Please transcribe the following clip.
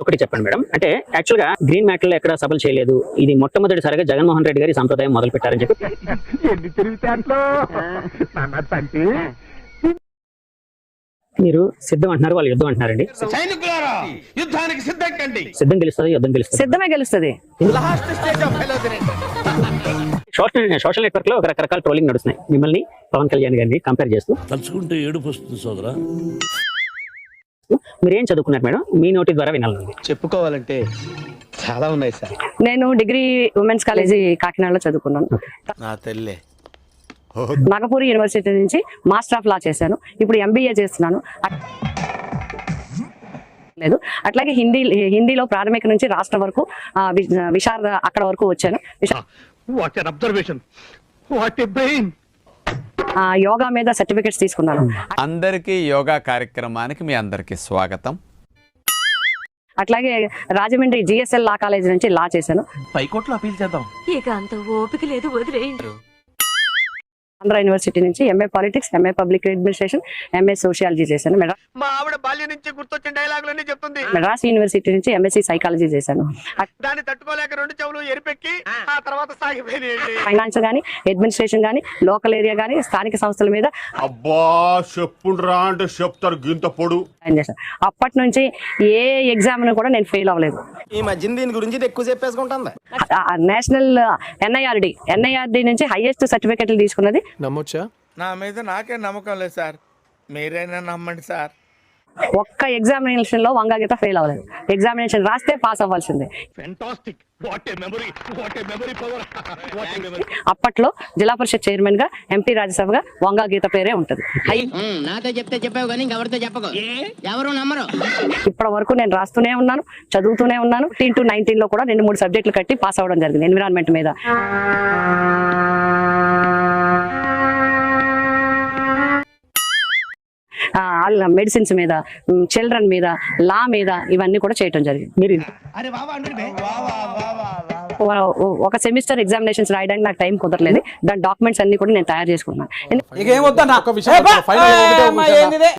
ఒకటి చెప్పండి మేడం, అంటే యాక్చువల్ గా గ్రీన్ మ్యాటర్ లో ఎక్కడ సభలు చేయలేదు, ఇది మొట్టమొదటిసారిగా జగన్మోహన్ రెడ్డి గారి సంప్రదాయం మొదలు పెట్టారని చెప్పి మీరు సిద్ధం అంటున్నారు, వాళ్ళు యుద్ధం అంటున్నారండి. యుద్ధానికి సిద్ధం గెలుస్తుంది, యుద్ధం గెలుస్తుంది. సిద్ధమే గెలుస్తుంది. సోషల్ నెట్వర్క్ లో రకరకాల ట్రోలింగ్ నడుస్తున్నాయి మిమ్మల్ని పవన్ కళ్యాణ్ గారిని కంపేర్ చేస్తూ. తలుచుకుంటే ఏడుపు వస్తుంది సోదరా. మీరేం చదువుకున్నారు మేడం? మీ నోటి ద్వారా వినాలండి. చెప్పుకోవాలంటే చాలా ఉన్నాయి సార్. నేను డిగ్రీ ఉమెన్స్ కాలేజీ కాకినాడలో చదువుకున్నాను. నా తల్లే. నాగపూర్ యూనివర్సిటీ నుంచి మాస్టర్ ఆఫ్ లా చేశాను. ఇప్పుడు ఎంబీఏ చేస్తున్నాను. లేదు అట్లాగే హిందీలో ప్రాథమిక నుంచి రాష్ట్ర వరకు విశారద అక్కడ వరకు వచ్చాను. యోగా మీద సర్టిఫికెట్స్ తీసుకున్నాను. అందరికీ యోగా కార్యక్రమానికి మీ అందరికీ స్వాగతం. అట్లాగే రాజమండ్రి జిఎస్ఎల్ లా కాలేజ్ నుంచి లా చేశాను. పైకోట్లో అపీల్ చేద్దాం. ఇక అంత ఓపిక లేదు, వదిలేయండి. ఆంధ్ర యూనివర్సిటీ నుంచి MA politics, MA public administration, MA sociology చేశాను. మా ఆవిడ బాల్యం నుంచి గుర్తొచ్చిన డైలాగులన్నీ చెప్తుంది. మెడ్రాస్ యూనివర్సిటీ నుంచి ఎంఎస్సీ సైకాలజీ చేశాను. దాన్ని తట్టుకోలేక రెండు చెవులు ఎరిపెక్కి ఆ తర్వాత సాగిపోయినాయండి. ఫైనాన్స్ గానీ, అడ్మినిస్ట్రేషన్ గానీ, లోకల్ ఏరియా గానీ, స్థానిక సంస్థల మీద అబ్బా చెప్పుండ్రా అంటే చెప్తారు గింత పొడు. అప్పటి నుంచి ఏ ఎగ్జామ్ కూడా నేను ఫెయిల్ అవ్వలేదు. ఈ మధ్య దీని గురించి ఎక్కువ చెప్పేసుకుంటుంది. నేషనల్ ఎన్ఐఆర్డి నుంచి హైయెస్ట్ సర్టిఫికెట్లు తీసుకున్నది. నమ్మొచ్చా? నా మీద నాకే నమ్మకం లేదు సార్, మీరైనా నమ్మండి సార్. ఒక్క ఎగ్జామినేషన్ లో వంగా గీత ఫెయిల్ అవ్వలేదు. ఎగ్జామినేషన్ రాస్తే పాస్ అవ్వాల్సిందే. అప్పట్లో జిల్లా పరిషత్ చైర్మన్ గా, ఎంపీ రాజ్యసభగా వంగా గీత పేరే ఉంటది. ఇప్పటి వరకు నేను రాస్తూనే ఉన్నాను, చదువుతూనే ఉన్నాను. 19 లో కూడా 2-3 సబ్జెక్టులు కట్టి పాస్ అవ్వడం జరిగింది. ఎన్విరాన్మెంట్ మీద, మెడిసిన్స్ మీద, చిల్డ్రన్ మీద, లా మీద, ఇవన్నీ కూడా చేయటం జరిగింది. మీరు ఒక సెమిస్టర్ ఎగ్జామినేషన్స్ రాయడానికి నాకు టైం కుదరలేదు. దాని డాక్యుమెంట్స్ అన్ని కూడా నేను తయారు చేసుకున్నాను.